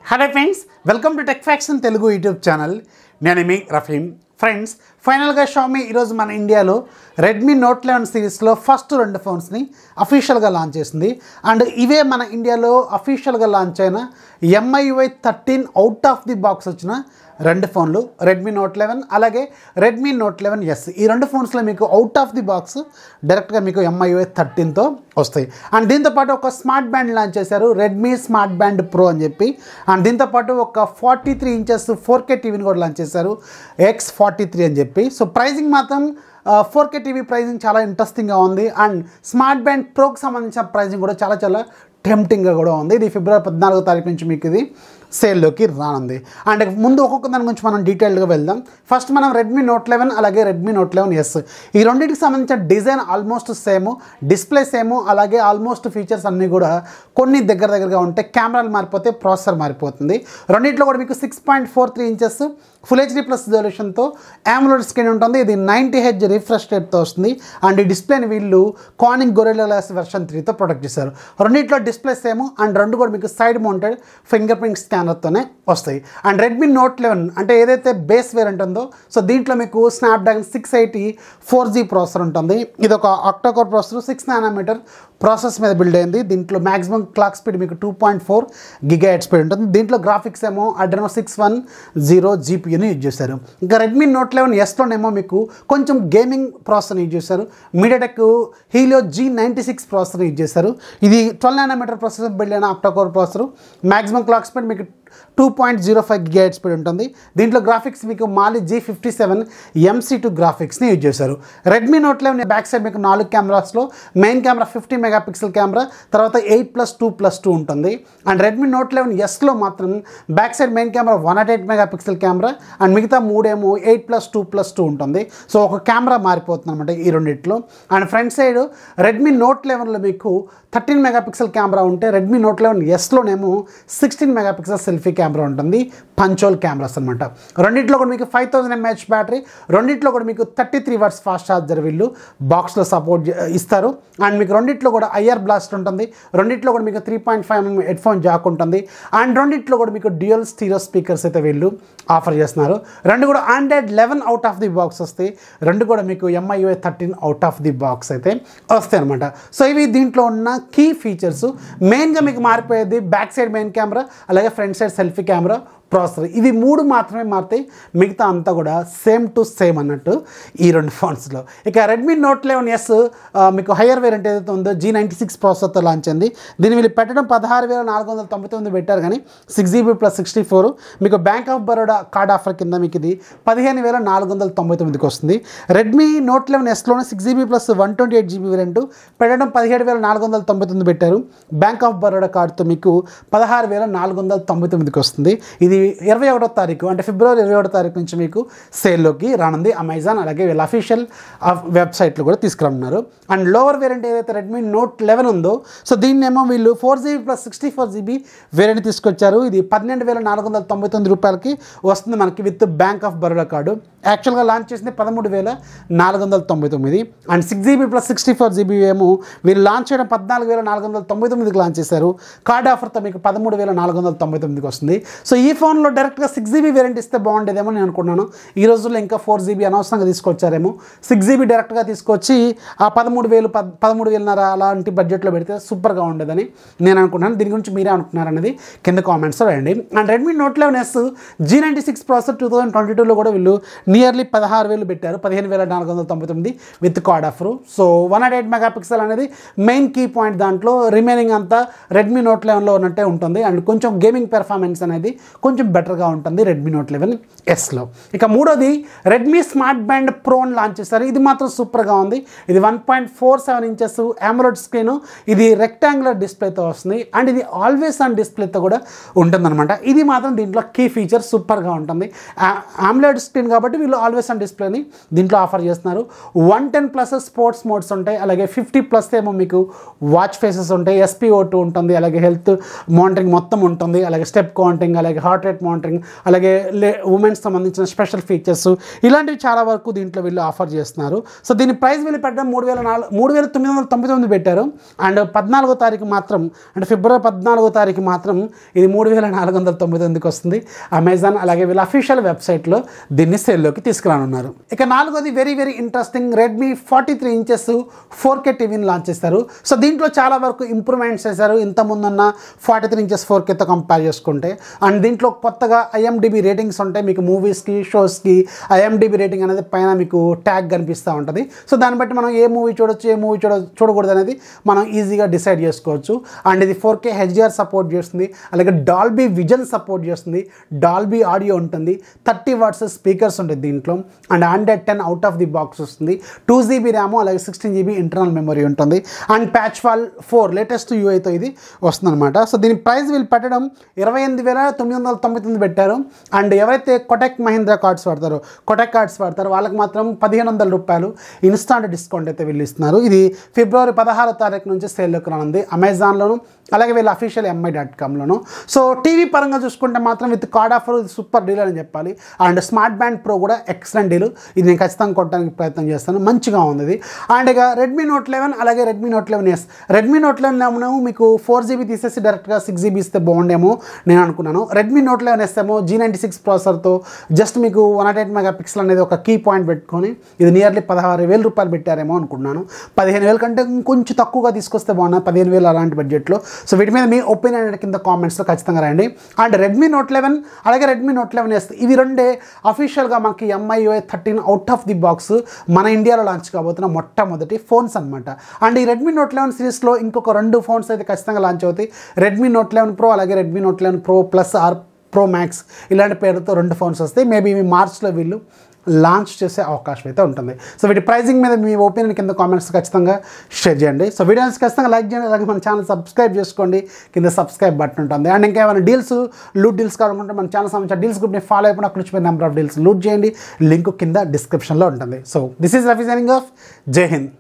Hello friends, welcome to TechFacts in Telugu YouTube channel. Name TechFactsRafee. Friends, ఫైనల్గా Xiaomi ఈరోజు మన ఇండియాలో Redmi Note 11 సిరీస్లో ఫస్ట్ రెండు ఫోన్స్ని అఫీషియల్గా లాంచ్ చేసింది. అండ్ ఇవే మన ఇండియాలో అఫీషియల్గా లాంచ్ అయిన MIUI 13 out of the box వచ్చిన రెండు ఫోన్లు రెడ్మీ నోట్ 11 అలాగే రెడ్మీ నోట్ 11S. ఈ రెండు ఫోన్స్లో మీకు అవుట్ ఆఫ్ ది బాక్స్ డైరెక్ట్గా మీకు MIUI 13తో వస్తాయి. అండ్ దీంతోపాటు ఒక స్మార్ట్ బ్యాండ్ లాంచ్ చేశారు, రెడ్మీ స్మార్ట్ బ్యాండ్ ప్రో అని చెప్పి. అండ్ దీంతోపాటు ఒక 43 ఇంచెస్ 4K టీవీని కూడా లాంచ్ చేశారు, X43 అని చెప్పి. సో ప్రైజింగ్ మాత్రం 4K టీవీ ప్రైజింగ్ చాలా ఇంట్రెస్టింగ్గా ఉంది. అండ్ స్మార్ట్ బ్యాండ్ ప్రోకి సంబంధించిన ప్రైజింగ్ కూడా చాలా టెంప్టింగ్గా కూడా ఉంది. ఇది ఫిబ్రవరి 14వ తారీఖు నుంచి మీకు ఇది సేల్లోకి రానుంది. అండ్ ముందు ఒక్కొక్క దాని గురించి మనం డీటెయిల్డ్గా వెళ్దాం. ఫస్ట్ మనం రెడ్మీ నోట్ 11 అలాగే రెడ్మీ నోట్ 11S ఈ రెండింటికి సంబంధించిన design almost same, display same, అలాగే ఆల్మోస్ట్ ఫీచర్స్ అన్నీ కూడా కొన్ని దగ్గరగా ఉంటాయి. కెమెరాలు మారిపోతే ప్రాసెసర్ మారిపోతుంది. రెండింటిలో కూడా మీకు 6.43 ఇంచెస్ ఫుల్ HD ప్లస్ రిజల్యూషన్తో AMOLED స్క్రీన్ ఉంటుంది. ఇది 90Hz రిఫ్రెష్ రేట్తో వస్తుంది. అండ్ ఈ డిస్ప్లేని వీళ్ళు కార్నింగ్ గొరిల్లా గ్లాస్ వెర్షన్ 3తో ప్రొటెక్ట్ చేశారు. రెండింటిలో డిస్ప్లే సేమ్ అండ్ రెండు కూడా మీకు సైడ్ మౌంటెడ్ ఫింగర్ ప్రింట్ స్కానర్తోనే వస్తాయి. అండ్ రెడ్మీ నోట్ 11 అంటే ఏదైతే బేస్ వేరియంట్ ఉందో, సో దీంట్లో మీకు స్నాప్డ్రాగన్ 680 4G ప్రాసెసర్ ఉంటుంది. ఇది ఒక ఆక్టాకోర్ ప్రాసెసర్ 6 nm ప్రాసెస్ మీద బిల్డ్ అయింది. దీంట్లో మ్యాక్సిమం క్లాక్ స్పీడ్ మీకు 2.4 GHz స్పీడ్ ఉంటుంది. దీంట్లో గ్రాఫిక్స్ ఏమో Adreno 610 GPUని యూజ్ చేశారు. ఇంకా రెడ్మీ నోట్ 11Sలోనేమో మీకు కొంచెం గేమింగ్ ప్రాసెసర్ని యూజ్ చేశారు. MediaTek Helio G96 processor use చేశారు. ఇది 12 nm ప్రాసెసర్ బిల్డ్ అయిన octa-core processor. Maximum clock speed మీకు 2.05 GHz స్పీడ్ ఉంటుంది. దీంట్లో గ్రాఫిక్స్ మీకు మాలి G57 MC2 గ్రాఫిక్స్ని యూజ్ చేశారు. రెడ్మీ నోట్ 11 బ్యాక్ సైడ్ మీకు 4 కెమెరాస్లో మెయిన్ కెమెరా 50 మెగాపిక్సెల్ కెమెరా, తర్వాత 8+2+2 ఉంటుంది. అండ్ రెడ్మీ నోట్ 11Sలో మాత్రం back side main camera 108 megapixel camera and మిగతా మూడేమో 8+2+2 ఉంటుంది. సో ఒక కెమెరా మారిపోతుంది అనమాట ఈ రెండిట్లో. And front side Redmi note 11లో మీకు 13 మెగాపిక్సెల్ కెమెరా ఉంటే రెడ్మీ నోట్ 11Sలోనేమో 16 మెగాపిక్సెల్ సెల్ఫీ కెమెరా ఉంటుంది. పంచోల్ కెమెరాస్ అనమాట. రెండింటిలో కూడా మీకు 5000 mAh బ్యాటరీ, రెండింటిలో కూడా మీకు 33 వాట్స్ ఫాస్ట్ ఛార్జర్ వీళ్ళు బాక్స్లో సపోర్ట్ ఇస్తారు. అండ్ మీకు రెండింటిలో కూడా IR బ్లాస్ట్ ఉంటుంది. రెండింటిలో కూడా మీకు 3.5mm హెడ్ ఫోన్ జాక్ ఉంటుంది. అండ్ రెండింటిలో కూడా మీకు డ్యూయల్ స్టీరియో స్పీకర్స్ అయితే వీళ్ళు ఆఫర్ చేస్తున్నారు. రెండు కూడా Android 11 out of the box వస్తాయి. రెండు కూడా మీకు MIUI 13 out of the box అయితే వస్తాయి అనమాట. సో ఇవి దీంట్లో ఉన్న కీ ఫీచర్స్. మెయిన్గా మీకు మారిపోయేది బ్యాక్ సైడ్ మెయిన్ కెమెరా అలాగే front side selfie camera, processor. ఇవి మూడు మాత్రమే మారుతాయి, మిగతా అంతా కూడా సేమ్ టు సేమ్ అన్నట్టు ఈ రెండు ఫోన్స్లో. ఇక రెడ్మీ నోట్ 11S మీకు హయ్యర్ వేరియంట్ ఏదైతే ఉందో G96 ప్రాసెసర్తో లాంచ్ అయింది. దీన్ని వీళ్ళు పెట్టడం 16,499 పెట్టారు, కానీ 6GB + 64 మీకు bank of Baroda card offer కింద మీకు ఇది 15,499కి వస్తుంది. Redmi note 11Sలోనే 6GB + 128GB variant పెట్టడం 17,499 పెట్టారు. బ్యాంక్ ఆఫ్ బరోడా కార్డ్తో మీకు 16,499కి వస్తుంది. ఇది 21వ తారీఖు అంటే ఫిబ్రవరి 21వ తారీఖు నుంచి మీకు సేల్లోకి రానుంది. అమెజాన్ అలాగే వీళ్ళ అఫీషియల్ వెబ్సైట్లో కూడా తీసుకురానున్నారు. అండ్ లోవర్ వేరియంట్ ఏదైతే రెడ్మీ నోట్ 11 ఉందో, సో దీన్నేమో వీళ్ళు 4GB + 64GB వేరియంట్ తీసుకొచ్చారు. ఇది 12,499 రూపాయలకి వస్తుంది మనకి with bank of Baroda card. యాక్చువల్గా లాంచ్ చేసింది 13,499. అండ్ 6GB + 64GB ఏమో వీళ్ళు లాంచ్ చేయడం 14,499కి లాంచ్ చేశారు. కార్డ్ ఆఫర్తో మీకు 13,499కి వస్తుంది. సో ఈ ఫోన్లో డైరెక్ట్గా 6GB వేరియంట్ ఇస్తే బాగుండేదేమో నేను అనుకున్నాను. ఈ రోజుల్లో ఇంకా 4GB అనవసరంగా తీసుకొచ్చారేమో. 6GB డైరెక్ట్గా తీసుకొచ్చి ఆ 13,500 అలాంటి బడ్జెట్లో పెడితే సూపర్గా ఉండేదని నేను అనుకున్నాను. దీని గురించి మీరే అనుకున్నారు అనేది కింద కామెంట్స్లో రాయండి. And Redmi note 11S G96 processor 2022లో కూడా వీళ్ళు నియర్లీ 16,000 పెట్టారు, 15,499 with card offer. So 108 megapixel అనేది మెయిన్ కీ పాయింట్. దాంట్లో రిమైనింగ్ అంతా రెడ్మీ నోట్ 11లో ఉన్నట్టే ఉంటుంది. అండ్ కొంచెం గేమింగ్ పెర్ఫార్మెన్స్ అనేది కొంచెం బెటర్గా ఉంటుంది రెడ్మీ నోట్ 11Sలో. ఇక మూడోది రెడ్మీ స్మార్ట్ బ్యాండ్ ప్రోని లాంచ్ చేశారు. ఇది మాత్రం సూపర్గా ఉంది. ఇది 1.47 ఇంచెస్ AMOLED స్క్రీన్, ఇది రెక్టాంగులర్ డిస్ప్లేతో వస్తుంది. అండ్ ఇది ఆల్వేస్ ఆన్ డిస్ప్లేతో కూడా ఉంటుందన్నమాట. ఇది మాత్రం దీంట్లో కీ ఫీచర్ సూపర్గా ఉంటుంది. AMOLED స్క్రీన్ కాబట్టి వీళ్ళు ఆల్వేస్ ఆన్ డిస్ప్లేని దీంట్లో ఆఫర్ చేస్తున్నారు. 110+ స్పోర్ట్స్ మోడ్స్ ఉంటాయి, అలాగే 50+ ఏమో మీకు వాచ్ ఫేసెస్ ఉంటాయి, SpO2 ఉంటుంది, అలాగే హెల్త్ మానిటరింగ్ మొత్తం ఉంటుంది, అలాగే స్టెప్ కౌంటింగ్, అలాగే హార్ట్ హార్ట్ రేట్ మానిటరింగ్, అలాగే ఉమెన్స్ సంబంధించిన స్పెషల్ ఫీచర్స్, ఇలాంటివి చాలా వరకు దీంట్లో వీళ్ళు ఆఫర్ చేస్తున్నారు. సో దీని ప్రైస్ వీళ్ళు పెట్టడం 3,999 పెట్టారు. అండ్ 14వ తారీఖు మాత్రం, అంటే ఫిబ్రవరి 14వ తారీఖు మాత్రం ఇది 3,499కి వస్తుంది. అమెజాన్ అలాగే వీళ్ళ అఫీషియల్ వెబ్సైట్లో దీన్ని సేల్లోకి తీసుకురానున్నారు. ఇక 4వది very very interesting, Redmi 43 inches 4K టీవీని లాంచ్ చేస్తారు. సో దీంట్లో చాలా వరకు ఇంప్రూవ్మెంట్స్ చేశారు ఇంతకుముందున్న 43 ఇంచెస్ 4Kతో కంపేర్ చేసుకుంటే. అండ్ దీంట్లో కొత్తగా IMDb రేటింగ్స్ ఉంటాయి. మీకు మూవీస్కి, షోస్కి IMDb రేటింగ్ అనేది పైన మీకు ట్యాగ్ కనిపిస్తూ ఉంటుంది. సో దాన్ని బట్టి మనం ఏ మూవీ చూడొచ్చు, ఏ మూవీ చూడకూడదు అనేది మనం ఈజీగా డిసైడ్ చేసుకోవచ్చు. అండ్ ఇది 4K HDR సపోర్ట్ చేస్తుంది, అలాగే డాల్బీ విజన్ సపోర్ట్ చేస్తుంది, డాల్బీ ఆడియో ఉంటుంది, 30 వాట్స్ స్పీకర్స్ ఉంటాయి దీంట్లో. And Android 10 out of the box వస్తుంది, 2GB ర్యామ్ అలాగే 16GB ఇంటర్నల్ మెమరీ ఉంటుంది. అండ్ ప్యాచ్ వాల్ 4 లేటెస్ట్ UIతో ఇది వస్తుందన్నమాట. సో దీని ప్రైస్ వీళ్ళు పెట్టడం 28,999 పెట్టారు. అండ్ ఎవరైతే కొటెక్ మహీంద్రా కార్డ్స్ వాడతారో వాళ్ళకి మాత్రం 1,500 రూపాయలు ఇన్స్టాంట్ డిస్కౌంట్ అయితే వీళ్ళు ఇస్తున్నారు. ఇది ఫిబ్రవరి 16వ తారీఖు నుంచి సేల్లోకి రానుంది అమెజాన్లోను, అలాగే వీళ్ళ అఫీషియల్ MI.comలోను. సో టీవీ పరంగా చూసుకుంటే మాత్రం with card offer super deal అని చెప్పాలి. అండ్ స్మార్ట్ బ్యాండ్ ప్రో కూడా ఎక్సలెంట్ డీల్, ఇది నేను ఖచ్చితంగా కొట్టడానికి ప్రయత్నం చేస్తాను, మంచిగా ఉంది ఇది. అండ్ ఇక రెడ్మీ నోట్ 11 అలాగే Redmi note 11s. Redmi Note 11 మీకు 4GB తీసేసి డైరెక్ట్గా 6GB ఇస్తే బాగుండేమో నేను అనుకున్నాను. రెడ్మీ నోట్ 11s ఏమో G96 ప్రాసెసర్తో జస్ట్ మీకు 108 మెగాపిక్సెల్ అనేది ఒక కీ పాయింట్ పెట్టుకొని ఇది నియర్లీ 16,000 రూపాయలు పెట్టారేమో అనుకున్నాను. 15,000 కంటే ఇంకొంచెం తక్కువగా తీసుకొస్తే బాగున్నా, 15,000 అలాంటి బడ్జెట్లో. సో వీటి మీద మీ ఒపీనియన్ అనేది కింద కామెంట్స్లో ఖచ్చితంగా రండి. అండ్ రెడ్మీ నోట్ 11 అలాగే రెడ్మీ నోట్ 11s ఇవి రెండే అఫీషియల్గా మనకి MIUI 13 out of the box మన ఇండియాలో లాంచ్ కాబోతున్న మొట్టమొదటి ఫోన్స్ అనమాట. అండ్ ఈ రెడ్మీ నోట్ 11 సిరీస్లో ఇంకొక 2 ఫోన్స్ అయితే ఖచ్చితంగా లాంచ్ అవుతాయి. రెడ్మీ నోట్ 11 ప్రో అలాగే Redmi Note 11 Pro Plus or Pro Max ఇలాంటి పేరుతో 2 ఫోన్స్ వస్తాయి. మేబీ ఇవి మార్చ్లో వీళ్ళు లాంచ్ చేసే అవకాశం అయితే ఉంటుంది. సో వీటి ప్రైజింగ్ మీద మీ ఒపీనియన్ కింద కామెంట్స్ ఖచ్చితంగా షేర్ చేయండి. సో వీడియోస్ ఖచ్చితంగా లైక్ చేయండి, అలాగే మన ఛానల్ సబ్స్క్రైబ్ చేసుకోండి, కింద సబ్స్క్రైబ్ బటన్ ఉంటుంది. అండ్ ఇంకా ఏమైనా లూట్ డీల్స్ కావాలనుకుంటే మన ఛానల్ సంబంధించిన డీల్స్ గ్రూప్ని ఫాలో అయిపోయిన అక్కడ నుంచి నెంబర్ ఆఫ్ డీల్స్ లూట్ చేయండి, లింక్ కింద డిస్క్రిప్షన్లో ఉంటుంది. So this is Rafi signing off. జై హింద్.